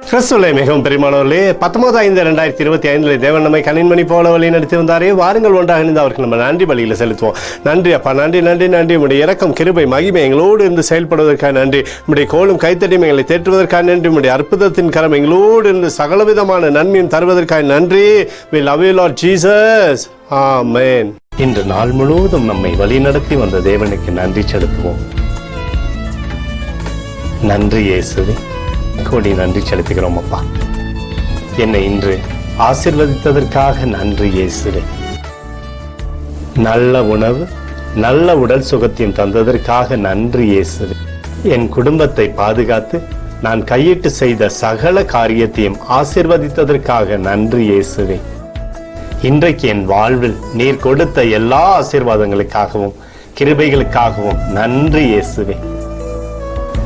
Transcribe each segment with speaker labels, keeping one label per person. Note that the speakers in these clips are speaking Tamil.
Speaker 1: கிறிஸ்துவிலே மிகவும் பெருமானவர்களே, 19/5/2025 தேவன் நம்மை கண்ணின்மணி போல வழி நடத்தி வந்தாரே. வாருங்கள் ஒன்றாக இணைந்து அவருக்கு நம்ம நன்றி பலியில் செலுத்துவோம். நன்றி அப்பா, நன்றி நன்றி நன்றி. உடைய இரக்கம், கிருபை, மகிமை எங்களோடு இருந்து செயல்படுவதற்காக நன்றி. உடைய கோலும் கைத்தட்டியும் எங்களை தேற்றுவதற்காக நன்றி. உடைய அற்புதத்தின் கரம் எங்களோடு இருந்து சகலவிதமான நன்மையும் தருவதற்காக நன்றி. We love you Lord Jesus. Amen. இன்று நாள் முழுவதும் நம்மை வழி நடத்தி வந்த தேவனுக்கு நன்றி செலுத்துவோம். நன்றி இயேசுவே, கோடி நன்றி செலுத்துகிறோம் அப்பா. என்னை இன்று ஆசீர்வதித்ததற்காக நன்றி இயேசுவே. நல்ல உணவு, நல்ல உடல் சுகத்தையும் தந்ததற்காக நன்றி இயேசுவே. என் குடும்பத்தை பாதுகாத்து நான் கையிட்டு செய்த சகல காரியத்தையும் ஆசீர்வதித்ததற்காக நன்றி இயேசுவே. இன்றைக்கு என் வாழ்வில் நீர் கொடுத்த எல்லா ஆசீர்வாதங்களுக்காகவும் கிருபைகளுக்காகவும் நன்றி இயேசுவே.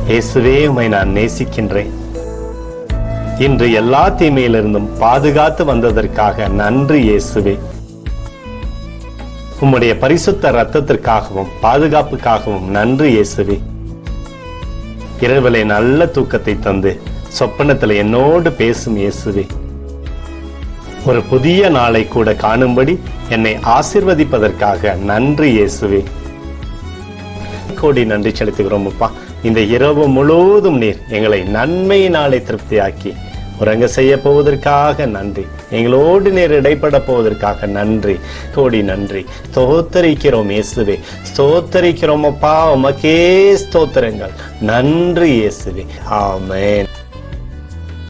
Speaker 1: இயேசுவே, உம்மை நான் நேசிக்கின்றேன். இன்று எல்லா தீமையிலிருந்தும் பாதுகாத்து வந்ததற்காக நன்றி இயேசுவே. உம்முடைய பரிசுத்த இரத்தத்திற்காகவும் பாதுகாப்புக்காகவும் நன்றி இயேசுவே. இரவிலே நல்ல தூக்கத்தை தந்து சொப்பனத்தில் என்னோடு பேசும் இயேசுவே. ஒரு புதிய நாளை கூட காணும்படி என்னை ஆசீர்வதிப்பதற்காக நன்றி இயேசுவே. கோடி நன்றி செலுத்துகிறோம் அப்பா. இந்த இரவு முழுவதும் நீர் எங்களை நன்மையினாலே திருப்தியாக்கி உறங்க செய்ய போவதற்காக நன்றி. எங்களோடு நீர் இடைப்பட போவதற்காக நன்றி. கோடி நன்றி. ஸ்தோத்தரிக்கிறோம் இயேசுவே, ஸ்தோத்தரிக்கிறோம் அப்பா. உமக்கே ஸ்தோத்திரங்கள். நன்றி இயேசுவே. ஆமென்.